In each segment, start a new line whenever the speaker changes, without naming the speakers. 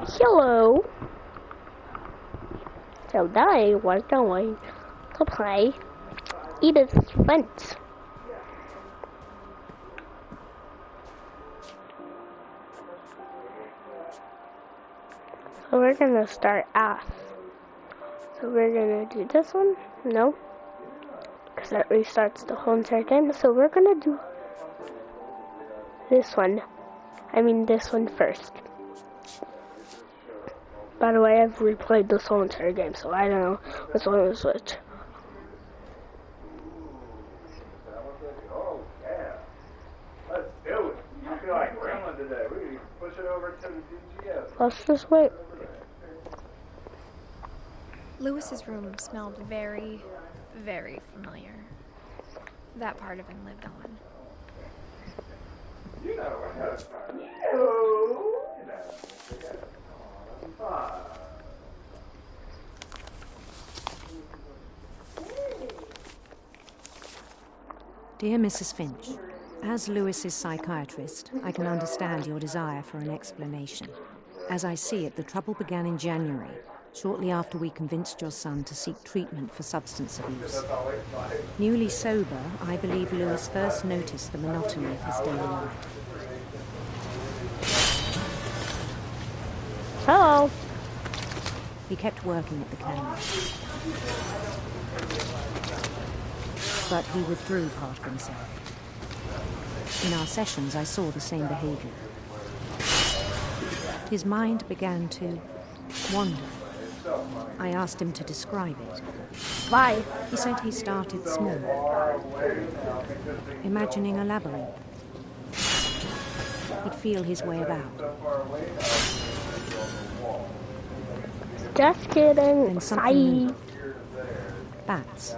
Hello. So today we're going to play Edith's Finch. So we're gonna start off. So we're gonna do this one. No, because that restarts the whole entire game. So we're gonna do this one. I mean this one first. By the way, I've replayed this whole entire game, so I don't know which one was which.
Oh, yeah. Let's do it. You feel like gremlin today. We can push it over to the DGS.
Let's just wait.
Lewis's room smelled very, very familiar. That part of him lived on.
You know what time. You know.
Dear Mrs. Finch, as Lewis's psychiatrist, I can understand your desire for an explanation. As I see it, the trouble began in January, shortly after we convinced your son to seek treatment for substance abuse. Newly sober, I believe Lewis first noticed the monotony of his daily life.
Hello.
He kept working at the cannery. But he withdrew part of himself. In our sessions, I saw the same behavior. His mind began to wander. I asked him to describe it.
Bye.
He said he started small, imagining a labyrinth. He'd feel his way about.
Just kidding.
Then something moved. Bats.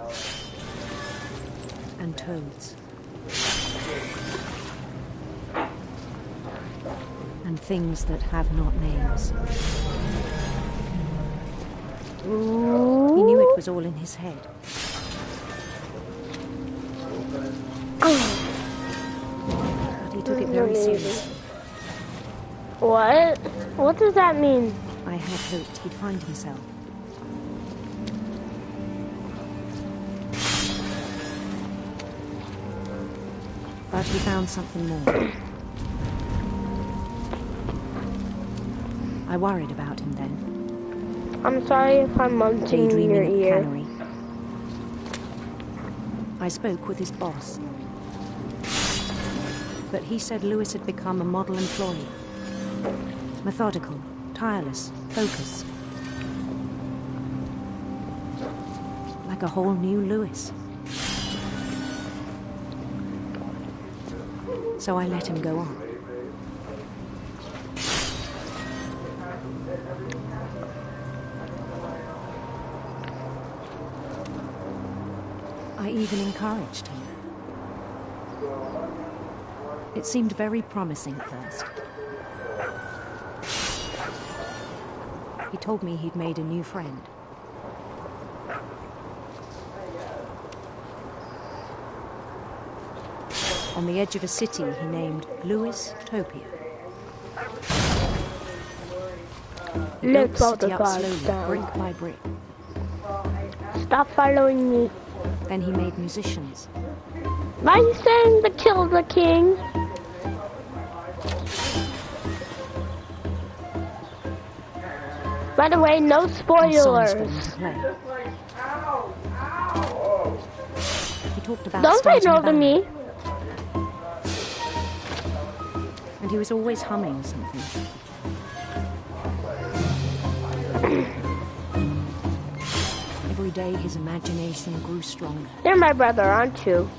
And toads. And things that have not names.
Ooh.
He knew it was all in his head. But he took it very seriously.
What? What does that mean?
I had hoped he'd find himself. But he found something more. I worried about him then.
I'm sorry if I'm munching in
Daydreaming
your
at the
ear.
cannery. I spoke with his boss. But he said Lewis had become a model employee. Methodical, tireless, focused. Like a whole new Lewis. So I let him go on. I even encouraged him. It seemed very promising at first. He told me he'd made a new friend. On the edge of a city he named Lewis Topia. He built the city up slowly, brick by brick.
Stop following me.
Then he made musicians.
Why are you saying to kill the king? By the way, no
And songs for
spoilers.
them to play. He talked about
Don't say
starting
no
a
to
band,
me.
and he was always humming something. Every day his imagination grew stronger.
You're my brother, aren't you?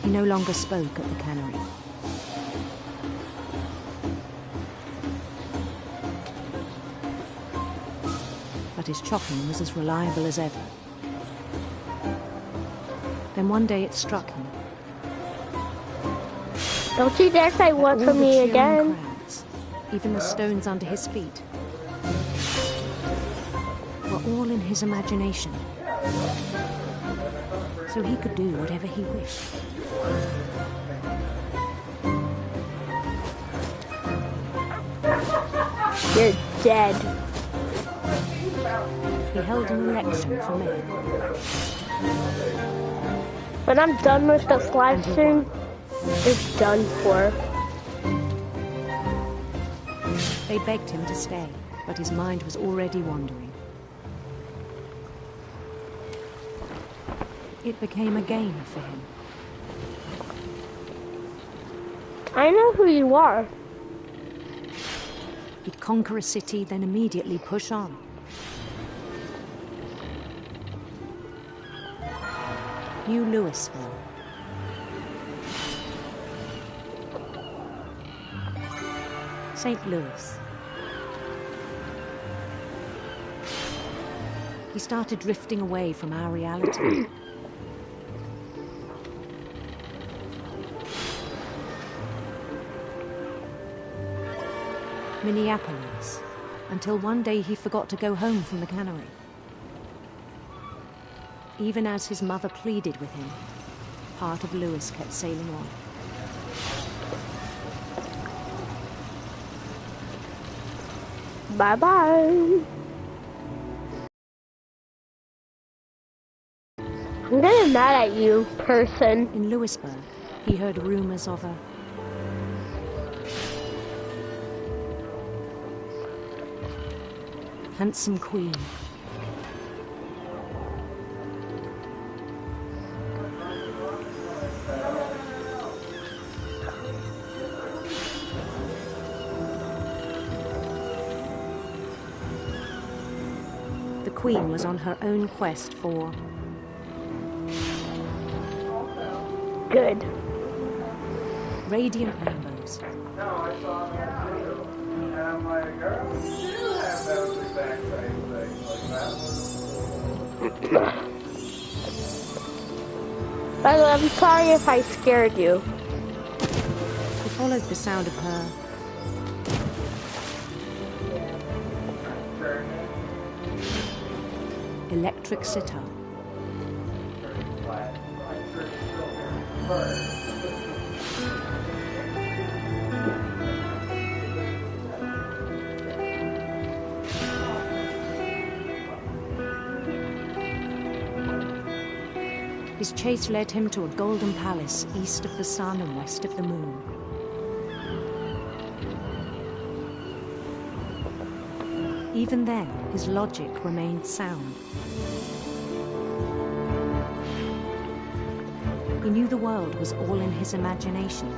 He no longer spoke at the cannery. But his chopping was as reliable as ever. Then one day it struck him.
Don't you dare say what
All
for
the
me
cheering
again.
crowds, even the stones under his feet, were all in his imagination. So he could do whatever he wished.
You're dead.
He held an election for mayor.
When I'm done with this live stream, it's done for.
They begged him to stay, but his mind was already wandering. It became a game for him.
I know who you are.
He'd conquer a city, then immediately push on. New Louisville. St. Louis. He started drifting away from our reality. Minneapolis, until one day he forgot to go home from the cannery. Even as his mother pleaded with him, part of Louis kept sailing on.
Bye-bye. I'm getting mad at you, person.
In Louisburg, he heard rumors of a handsome queen. The queen was on her own quest for
Good.
radiant rainbows.
No, I saw that too. And I'm like, girl, you do have those exact same things like that.
By the way, I'm sorry if I scared you.
He followed the sound of her electric sitar. His chase led him to a golden palace east of the sun and west of the moon. Even then, his logic remained sound. He knew the world was all in his imagination.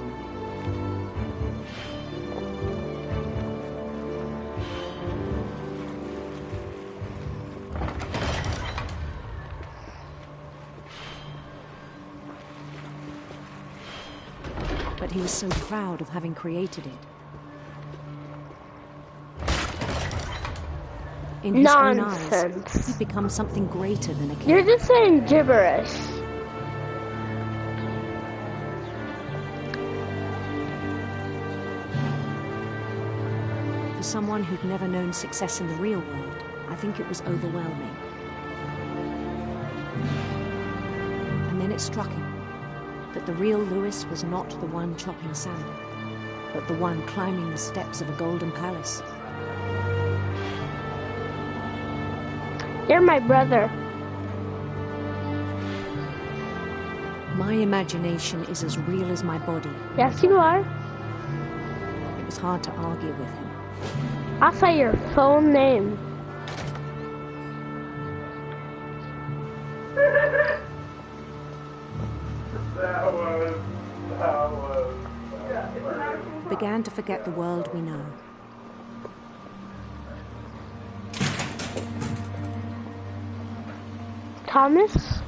But he was so proud of having created it. In his own eyes, he'd become something greater than a king.
You're just saying gibberish.
For someone who'd never known success in the real world, I think it was overwhelming. And then it struck him that the real Louis was not the one chopping salmon, but the one climbing the steps of a golden palace.
You're my brother.
My imagination is as real as my body.
Yes, you are.
It was hard to argue with him.
I'll say your full name.
That was.
Began to forget the world we know.
Thomas?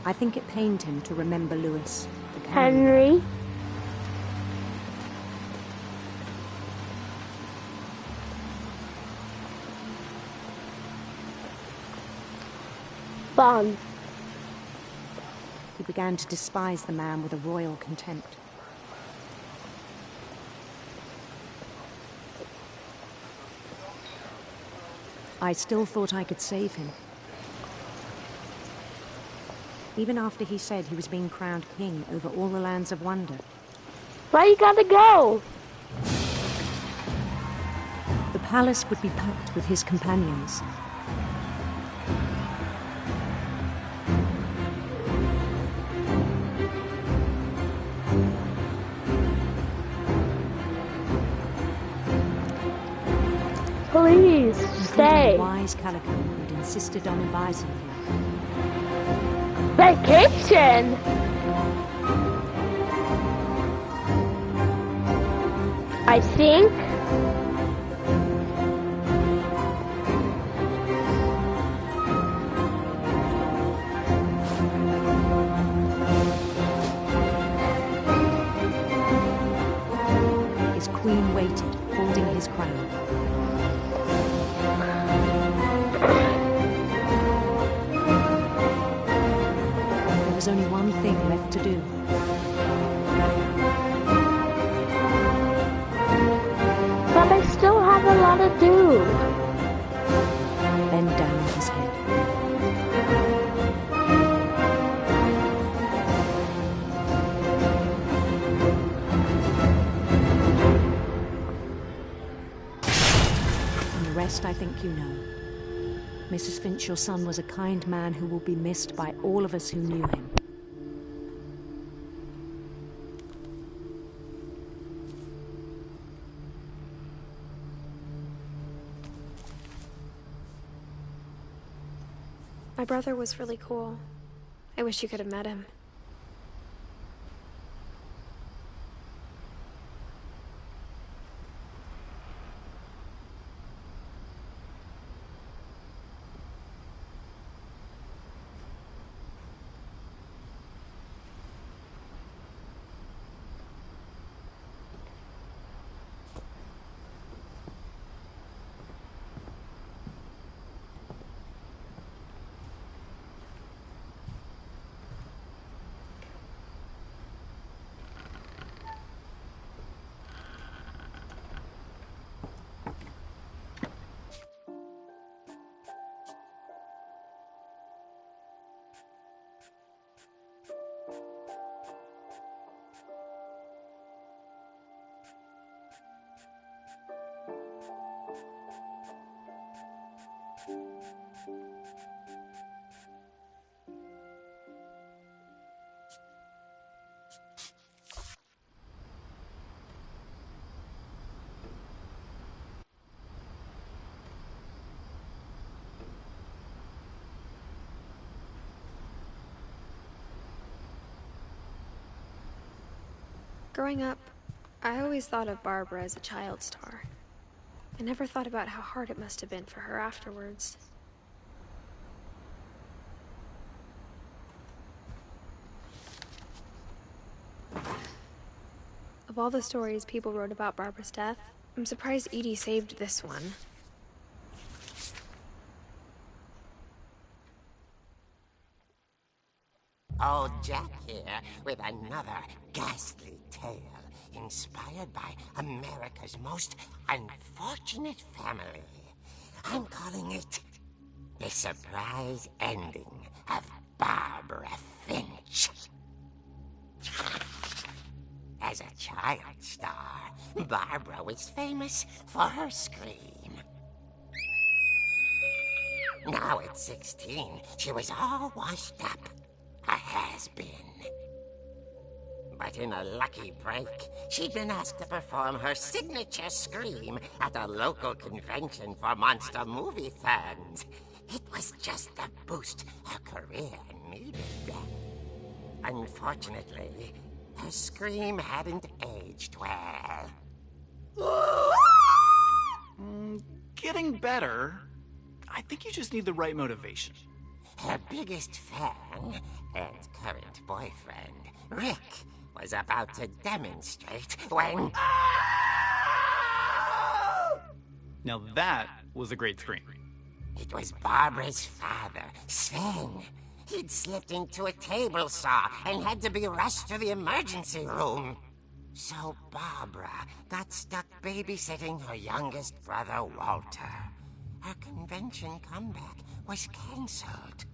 I think it pained him to remember Louis, the cannon.
Henry? Bond.
He began to despise the man with a royal contempt. I still thought I could save him. Even after he said he was being crowned king over all the lands of wonder.
Why you gotta go?
palace would be packed with his companions.
Please, stay.
The wise Calico who'd insisted on advising him.
Vacation! I think.
His queen waited, holding his crown. There was only one thing left to do.
But I still have a lot to do.
Bend down his head. And the rest I think you know. Mrs. Finch, your son was a kind man who will be missed by all of us who knew him.
My brother was really cool. I wish you could have met him. Growing up, I always thought of Barbara as a child star. I never thought about how hard it must have been for her afterwards. Of all the stories people wrote about Barbara's death, I'm surprised Edie saved this one.
Old Jack here with another ghastly tale inspired by America's most unfortunate family. I'm calling it The Surprise Ending of Barbara Finch. As a child star, Barbara was famous for her scream. Now at 16, she was all washed up. A has-been. But in a lucky break, she'd been asked to perform her signature scream at a local convention for monster movie fans. It was just the boost her career needed. Unfortunately, her scream hadn't aged well.
Getting better. I think you just need the right motivation.
Her biggest fan and current boyfriend, Rick, was about to demonstrate when...
Now that was a great scream.
It was Barbara's father, Sven. He'd slipped into a table saw and had to be rushed to the emergency room. So Barbara got stuck babysitting her youngest brother, Walter. Her convention comeback was cancelled.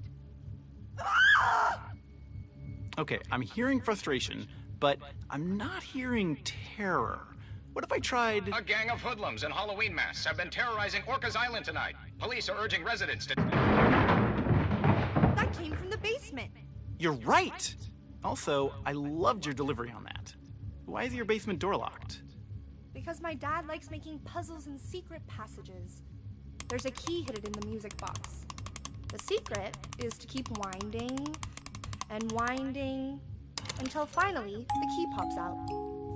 Okay, I'm hearing frustration, but I'm not hearing terror. What if I tried...
A gang of hoodlums in Halloween masks have been terrorizing Orcas Island tonight. Police are urging residents to...
That came from the basement.
You're right! Also, I loved your delivery on that. Why is your basement door locked?
Because my dad likes making puzzles and secret passages. There's a key hidden in the music box. The secret is to keep winding and winding until finally the key pops out.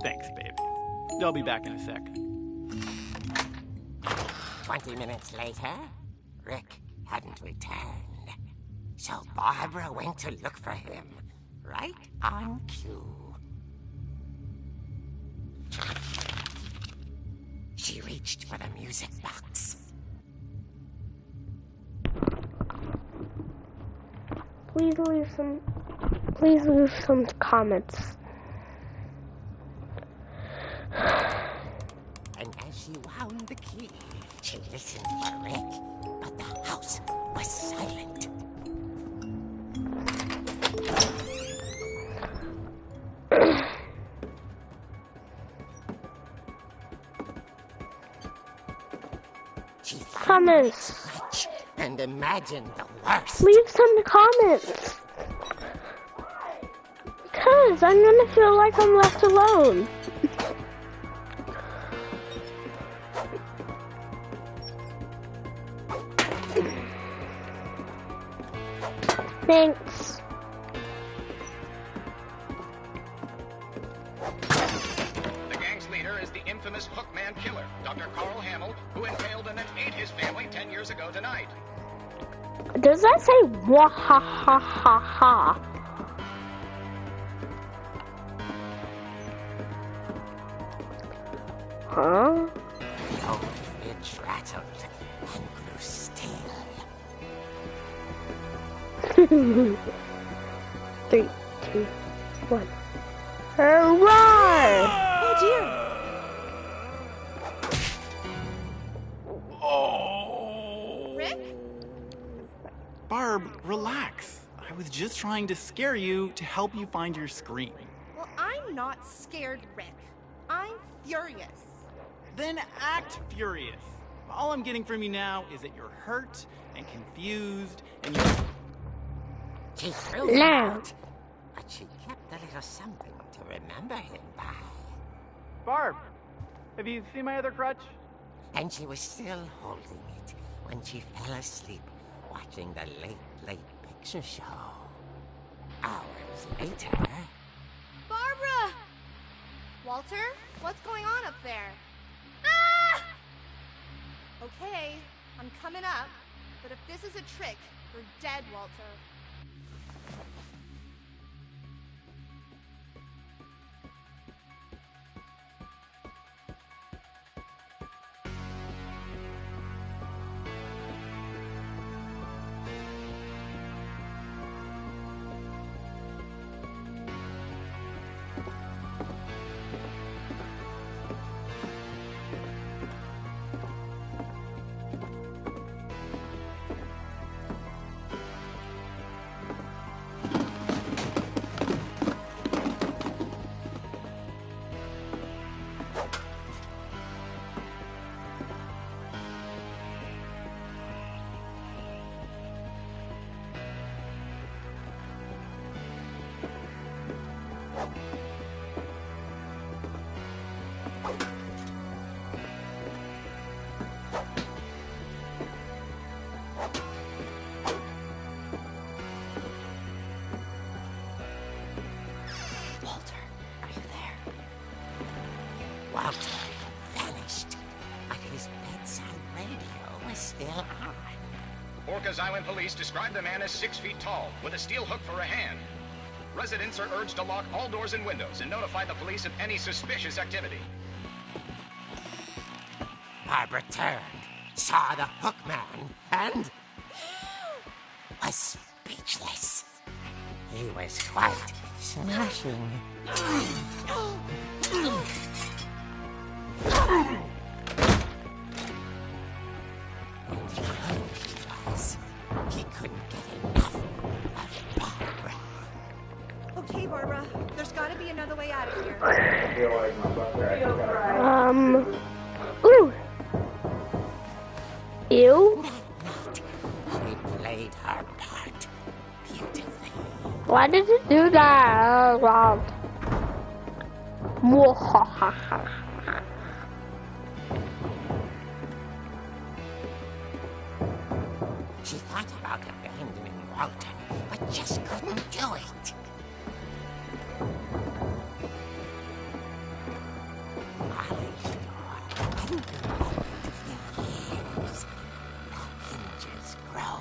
Thanks, babe. I'll be back in a sec.
20 minutes later, Rick hadn't returned. So Barbara went to look for him, right on cue. She reached for the music box.
Please leave some comments.
And as she wound the key, she listened for Rick, but the house was silent. She
Comments.
Finch and imagined the worst.
Leave some comments. Because I'm gonna feel like I'm left alone. Thanks.
The gang's leader is the infamous Hookman killer, Dr. Carl Hamill, who impaled and then ate his family 10 years ago tonight.
Does that say wah ha ha ha ha? Huh?
The old fridge rattled and grew still.
3, 2, 1. Hurrah!
Oh dear!
Oh!
Rick?
Barb, relax. I was just trying to scare you to help you find your scream.
Well, I'm not scared, Rick. I'm furious.
Then act furious. All I'm getting from you now is that you're hurt and confused and you...
She threw him
Now.
out, but she kept a little something to remember him by.
Barb, have you seen my other crutch?
And she was still holding it when she fell asleep watching the late picture show. Hours later...
Barbara! Walter, what's going on up there? Ah! Okay, I'm coming up, but if this is a trick, you're dead, Walter.
Walter had vanished, but his bedside radio was still on.
Orcas Island police describe the man as 6 feet tall, with a steel hook for a hand. Residents are urged to lock all doors and windows and notify the police of any suspicious activity.
Barbara turned, saw the hook man, and was speechless. He was quite smashing. And he was. He couldn't get enough of Barbara.
Okay, Barbara, there's gotta be another way out of here.
I feel like my butt crack.
Ew.
She played her part beautifully.
Why did you do that? Oh, wow. Mwahaha.
She thought about abandoning Walter, but just couldn't do it. Molly's door hadn't been opened in years. The hinges grow.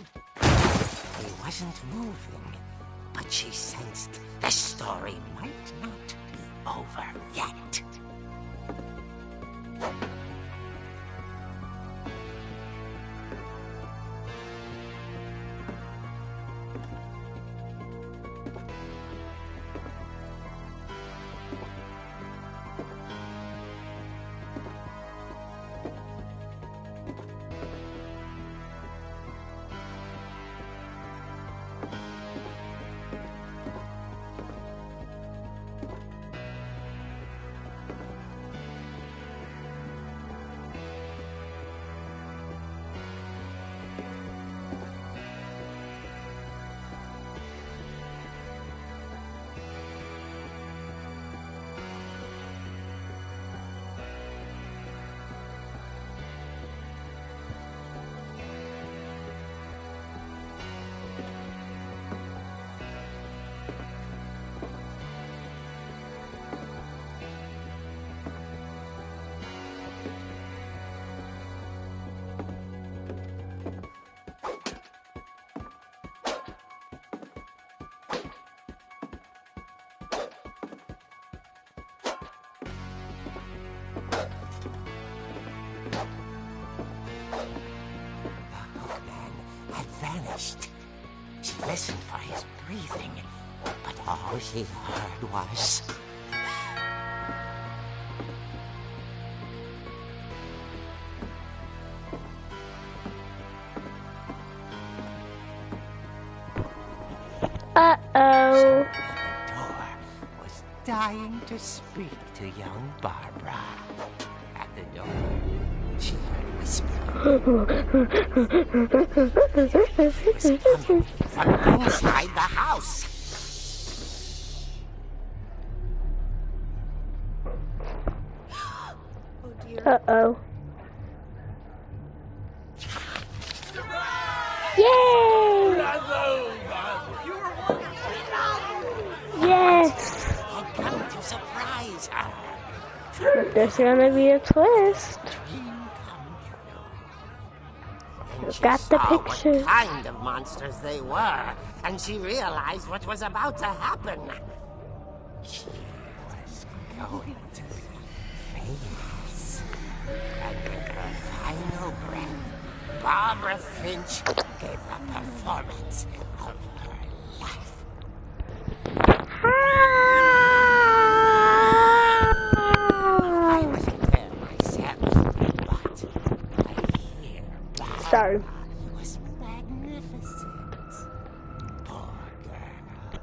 He wasn't moving, but she sensed the story might not be over yet. Vanished. She listened for his breathing, but all she heard was...
Uh-oh.
The door was dying to speak to young Barbara. At the door, she heard whispering. It was coming from inside the house.
Oh dear.
Uh-oh. Yay! Yes!
Had come to surprise her.
There's gonna be a twist.
Dream come true. She
Got the
saw
picture.
what kind of monsters they were, and she realized what was about to happen. She was going to be famous. And with her final breath, Barbara Finch gave the performance of her life. I wasn't there myself, but I hear Barbara
Sorry.
was magnificent. Poor girl.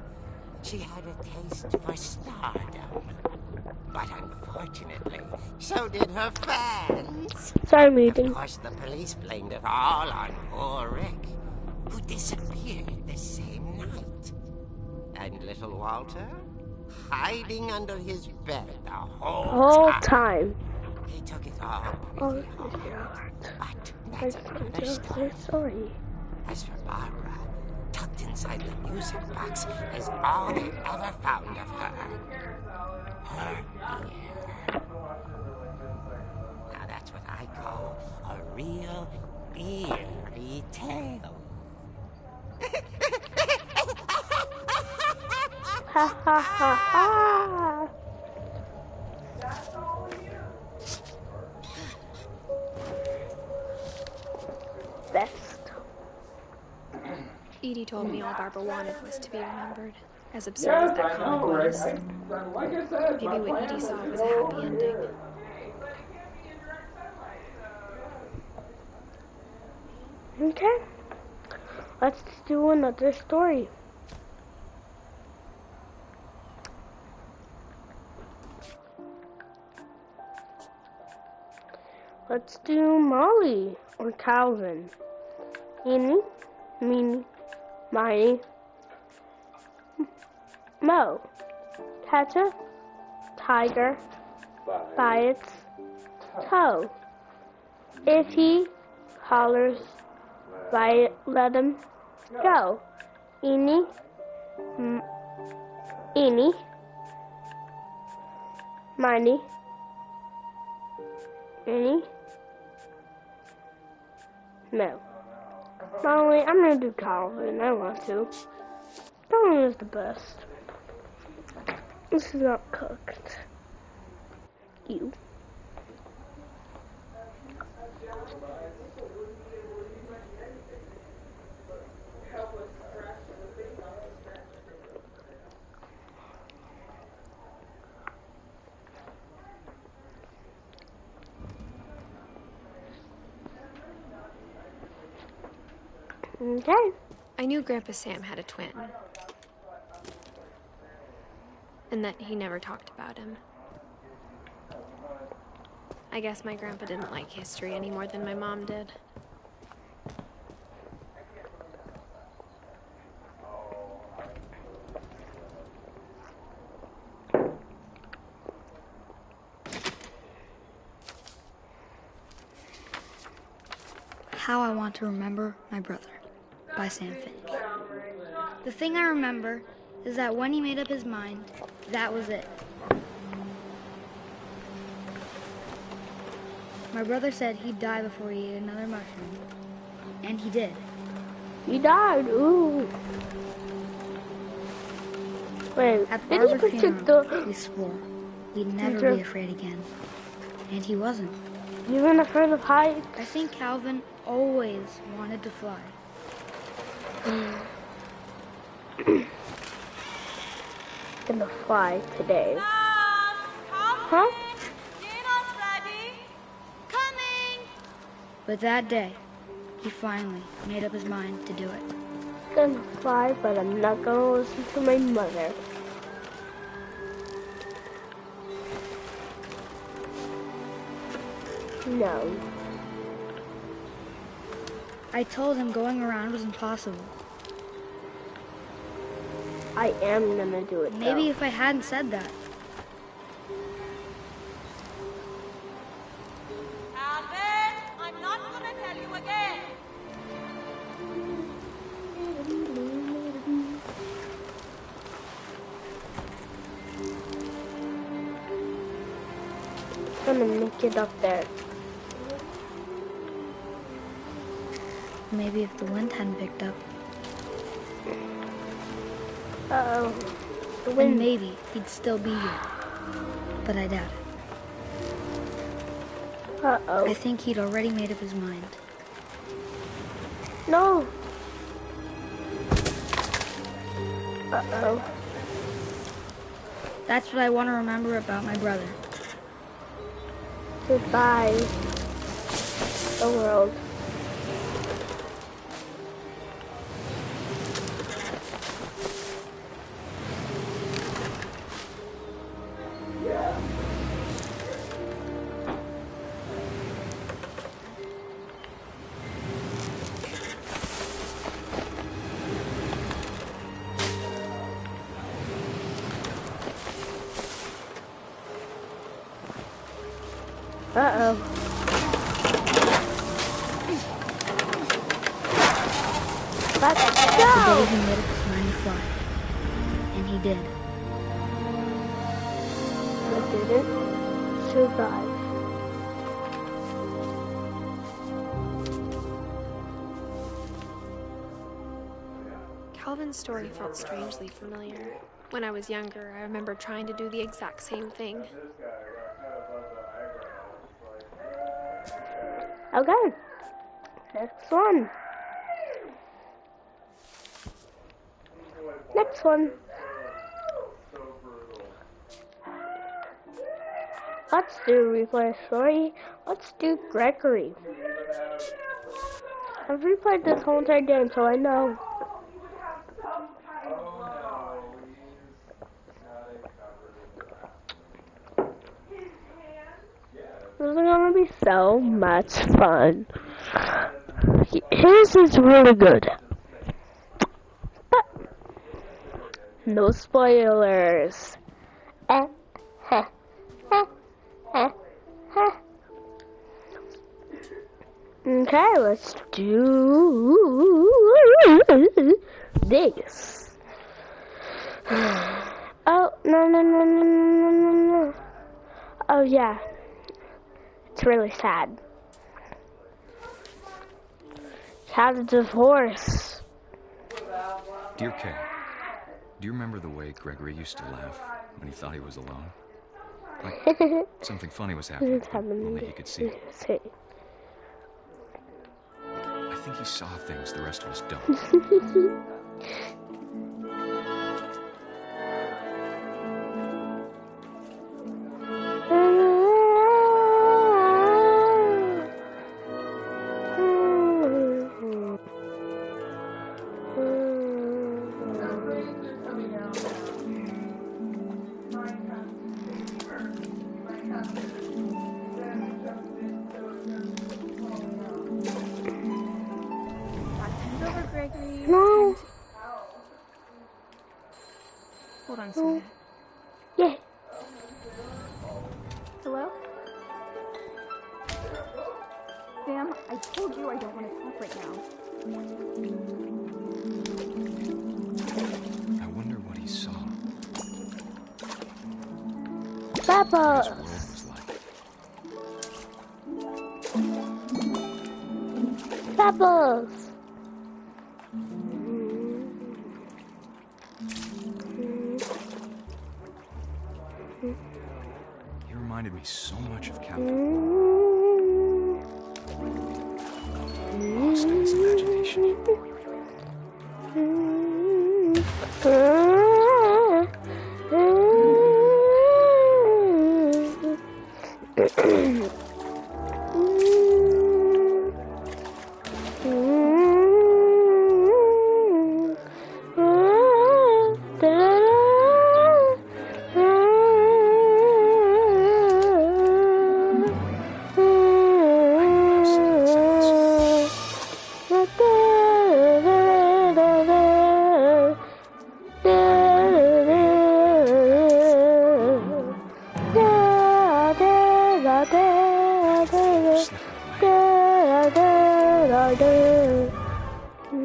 She had a taste for stardom. But unfortunately, so did her fans.
Sorry,
Of
meeting.
course, the police blamed it all on poor Rick, who disappeared the same night. And little Walter, hiding under his bed the
Whole time.
He took it all
Oh,
pretty hard. But that's another story.
Sorry.
As for Barbara, tucked inside the music box is all they ever found of her. Her ear. Now that's what I call a real eerie tale.
Ha ha ha ha. Best.
Edie told me all Barbara wanted was to be remembered. As absurd as that comic was.
Like I said,
Maybe what Edie saw was a happy ending.
Okay. Let's do another story. Let's do Molly or Calvin. Eeny, meeny, miny, Mo. Catch a tiger by its toe. If he hollers by it, let him go. Eeny, eeny, miny, eeny, no. Molly, I'm gonna do Calvin. I want to. Calvin is the best. This is not cooked. You. Okay.
I knew Grandpa Sam had a twin. And that he never talked about him. I guess my grandpa didn't like history any more than my mom did.
How I Want to Remember My Brother by Sam Finch. The thing I remember is that when he made up his mind, that was it. My brother said he'd die before he ate another mushroom. And he did.
He died, ooh. Wait,
At
did he
Barbara's
predict
funeral, we swore we'd never be afraid again. And he wasn't.
Even afraid of heights?
I think Calvin always wanted to fly.
Gonna fly today. Huh?
Dinner's ready. Coming.
But that day, he finally made up his mind to do it.
Gonna fly, but I'm not gonna listen to my mother. No.
I told him going around was impossible.
I am gonna do it.
Maybe
though.
if I hadn't said that.
Albert, I'm not gonna tell you again.
I'm gonna make it up there.
Maybe if the wind hadn't picked up,
Uh-oh. The
then
wind.
maybe he'd still be here. But I doubt it.
Uh-oh.
I think he'd already made up his mind.
No. Uh-oh.
That's what I want to remember about my brother.
Goodbye. The world. Uh-oh. Let's
The day
go!
he made up his mind to fly. And he did.
I didn't survive.
Calvin's story felt strangely familiar. When I was younger, I remember trying to do the exact same thing.
Okay. Next one. Next one. Let's do replay story. Let's do Gregory. I've replayed this whole entire game, so I know. This is gonna be so much fun. His is really good. But no spoilers. Okay, let's do this. Oh, no. Oh, yeah. It's really sad. Had a divorce.
Dear Kay, do you remember the way Gregory used to laugh when he thought he was alone? Like something funny was happening, but only he could see it. I think he saw things the rest of us don't.
No.
Hold on a second.
Yeah.
Hello? Sam, I told you I don't want to talk right now.
I wonder what he saw.
Papa.
What his world was like.
Pebbles.
He reminded me so much of Calvin. Lost in his imagination.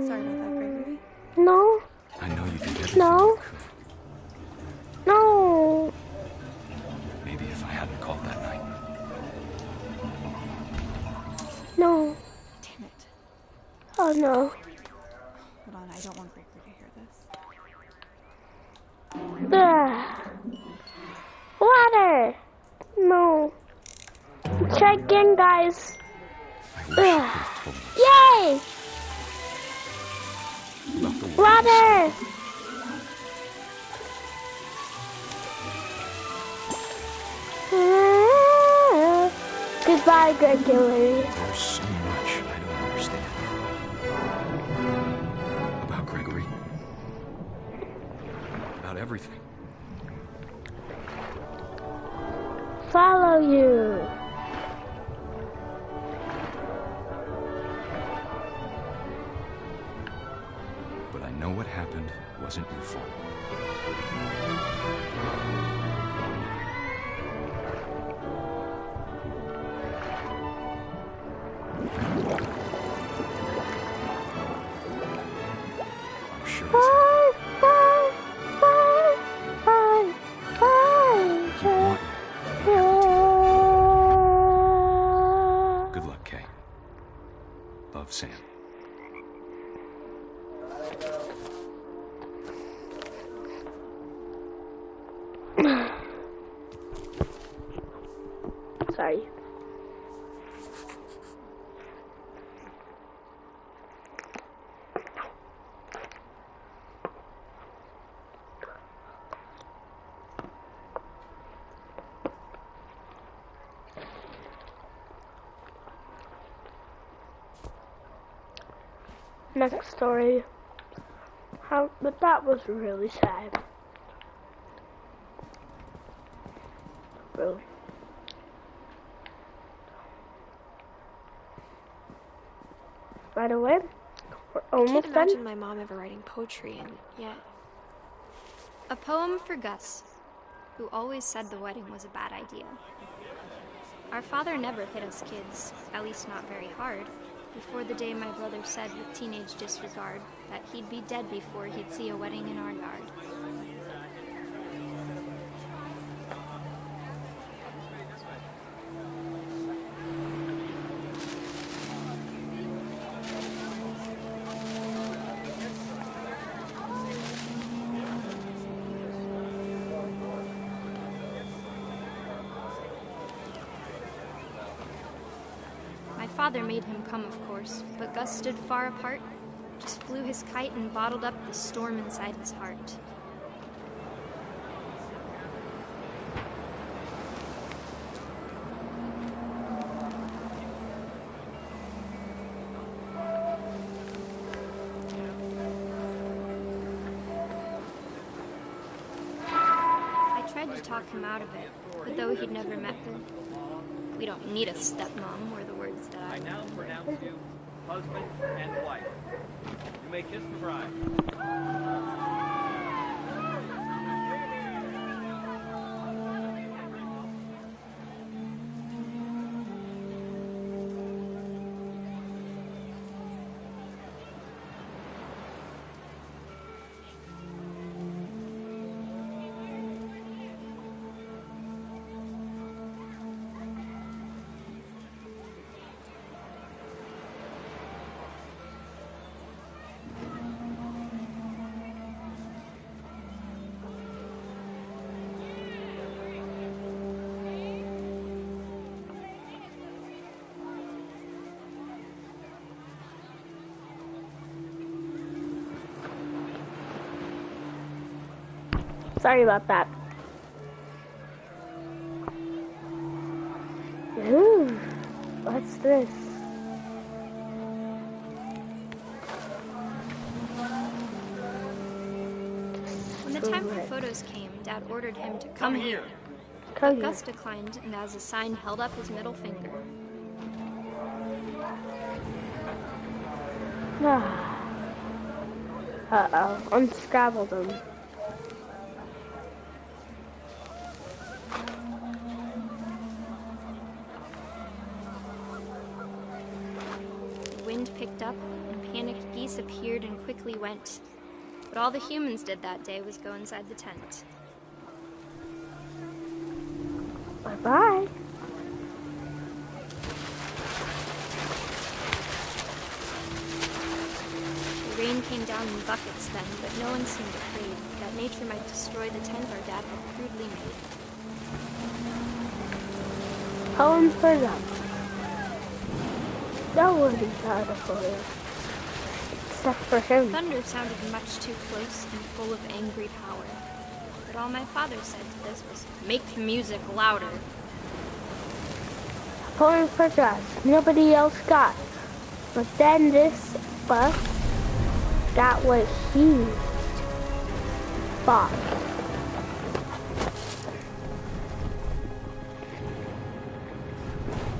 Sorry about that, Gregory.
No.
I know you did everything
No.
you could.
No.
Maybe if I hadn't called that night.
No.
Damn it.
Oh no.
Hold on, I don't want Gregory to hear this.
Water. No. Try again, guys.
I wish you could have told me
Yay!
about the world.
Water. Goodbye, Gregory.
There's so much I don't understand. About Gregory. About everything.
Follow you.
But I know what happened wasn't your fault. I'm sure as hell he want you. Good luck, Kay. Love, Sam.
Sorry. next story. But that was really sad. Really. By the way, we're almost
Can't
done.
imagine my mom ever writing poetry, and yet...
A poem for Gus, who always said the wedding was a bad idea. Our father never hit us kids, at least not very hard, before the day my brother said with teenage disregard that he'd be dead before he'd see a wedding in our yard. My father made him come, of course, but Gus stood far apart, just flew his kite and bottled up the storm inside his heart. I tried to talk him out of it, but though he'd never met her, "We don't need a stepmom," were the words that
I now pronounce you husband and wife. You may kiss the bride.
Sorry about that. Ooh, what's this?
When the time for photos came, Dad ordered him to come here. But Gus declined, and as a sign held up his middle finger.
Uh-oh, unscrabbled them.
The wind picked up, and panicked geese appeared and quickly went. But all the humans did that day was go inside the tent.
Bye-bye.
The rain came down in buckets then, but no one seemed afraid that nature might destroy the tent our dad had crudely made.
Poem for them. Nobody's had a photo. Except for him.
Thunder sounded much too close and full of angry power. But all my father said to this was, "Make the music louder."
Poem for Gus. Nobody else got. But then this bus got what he bought.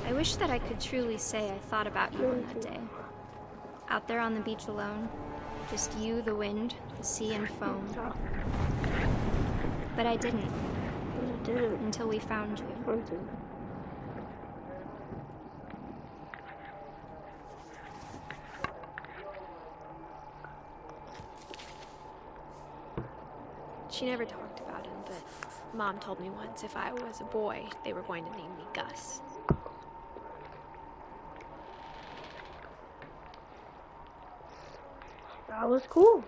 I wish that I could truly say I thought about you on that day. Out there on the beach alone, just you, the wind, the sea, and foam. But I didn't. Until we found you.
She never talked about him, but Mom told me once if I was a boy, they were going to name me Gus.
That was cool.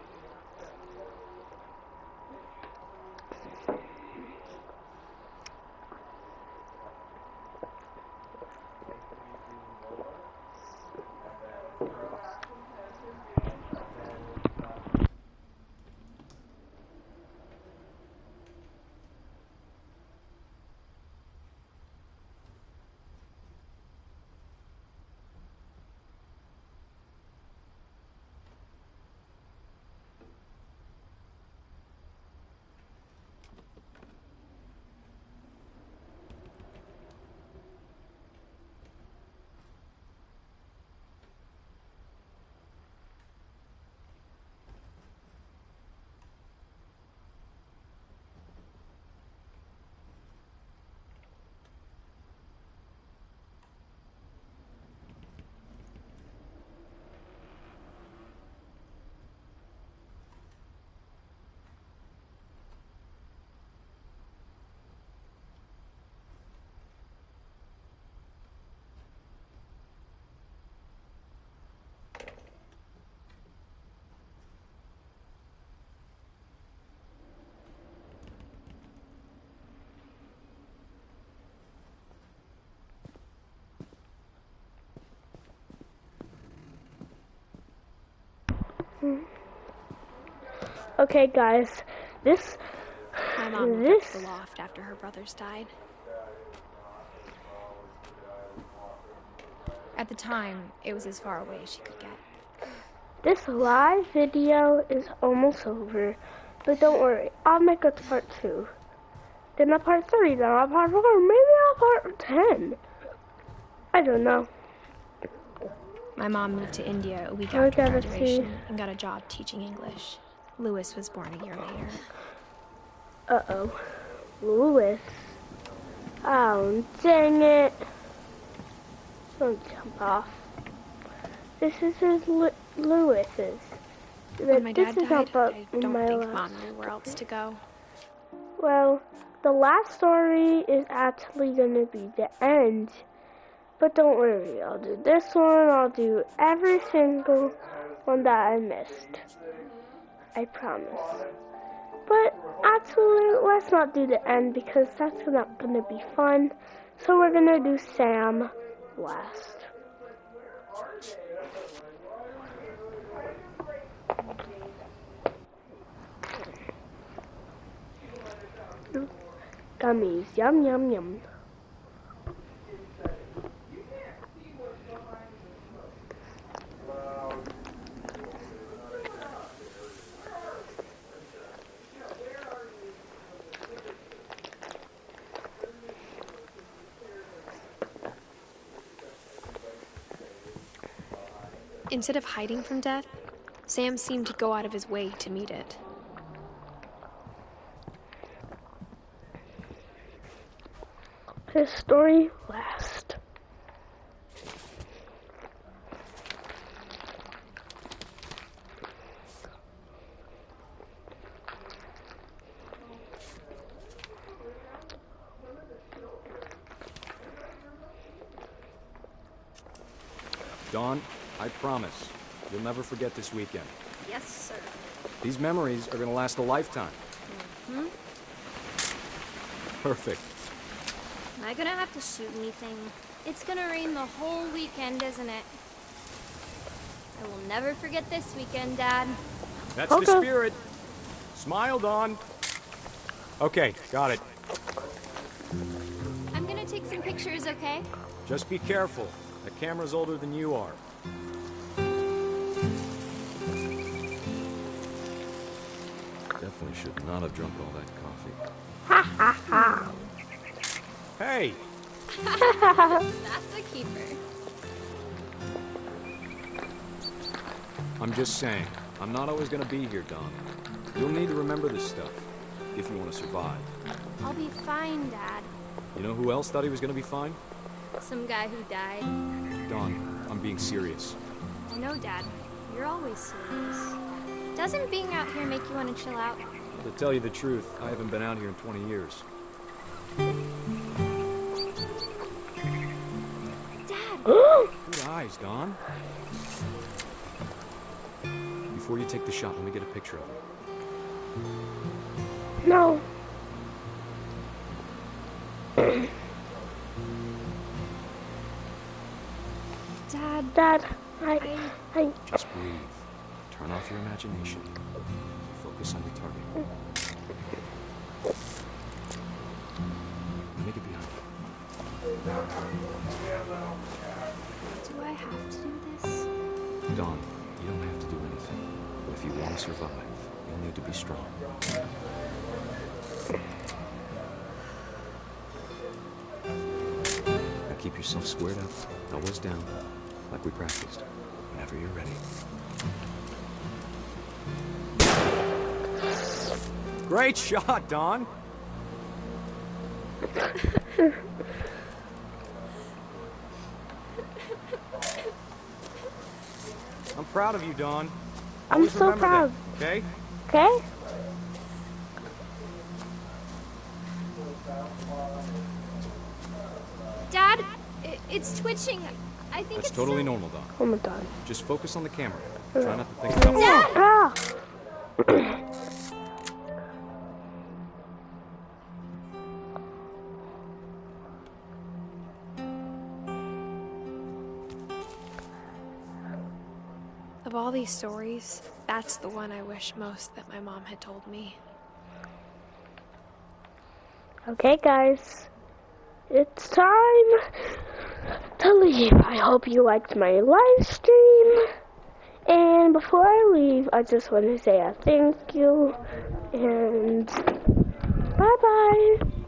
Okay, guys,
My mom moved up to the loft after her brothers died. At the time, it was as far away as she could get.
This live video is almost over, but don't worry, I'll make a part 2. Then a part 3, then a part 4, maybe a part 10. I don't know.
My mom moved to India a week after graduation and got a job teaching English. Louis was born a year later.
Uh-oh. Louis. Oh, dang it. Don't jump off. This is Louis's.
When my dad died, I don't think
last.
Mom knew where else to go.
Well, the last story is actually going to be the end. But don't worry, I'll do this one, I'll do every single one that I missed. I promise. But actually, let's not do the end because that's not going to be fun. So we're going to do Sam last. Gummies, yum, yum, yum.
Instead of hiding from death, Sam seemed to go out of his way to meet it.
His story last.
Dawn, I promise, you'll never forget this weekend.
Yes, sir.
These memories are gonna last a lifetime.
Hmm?
Perfect.
Am I gonna have to shoot anything? It's gonna rain the whole weekend, isn't it? I will never forget this weekend, Dad.
That's the spirit. Smile, Dawn. Okay, got it.
I'm gonna take some pictures, okay?
Just be careful. That camera's older than you are. Definitely should not have drunk all that coffee.
Ha ha ha.
Hey!
That's a keeper.
I'm just saying, I'm not always gonna be here, Dawn. You'll need to remember this stuff, if you want to survive.
I'll be fine, Dad.
You know who else thought he was gonna be fine?
Some guy who died.
Dawn, I'm being serious.
I know, Dad. You're always serious. Doesn't being out here make you want to chill out?
To tell you the truth, I haven't been out here in 20 years.
Dad!
Good eyes, Dawn. Before you take the shot, let me get a picture of it.
No. Dad, I...
Just breathe. Turn off your imagination. Focus on your target. Let me get behind you.
Do I have to do this?
Dawn, you don't have to do anything. But if you want to survive, you'll need to be strong. Now keep yourself squared up, elbows down, like we practiced. Whenever you're ready. Great shot, Dawn! I'm proud of you, Dawn.
I'm
Always
so
remember
proud.
that, okay?
Okay?
Dad, it's twitching. I think
That's
it's
totally normal, Dawn.
Oh my God.
Just focus on the camera. Try not to think about
Dad!
Ah!
Of all these stories, That's the one I wish most that my mom had told me.
Okay, guys. It's time to leave. I hope you liked my live stream. And before I leave, I just want to say a thank you. And bye-bye.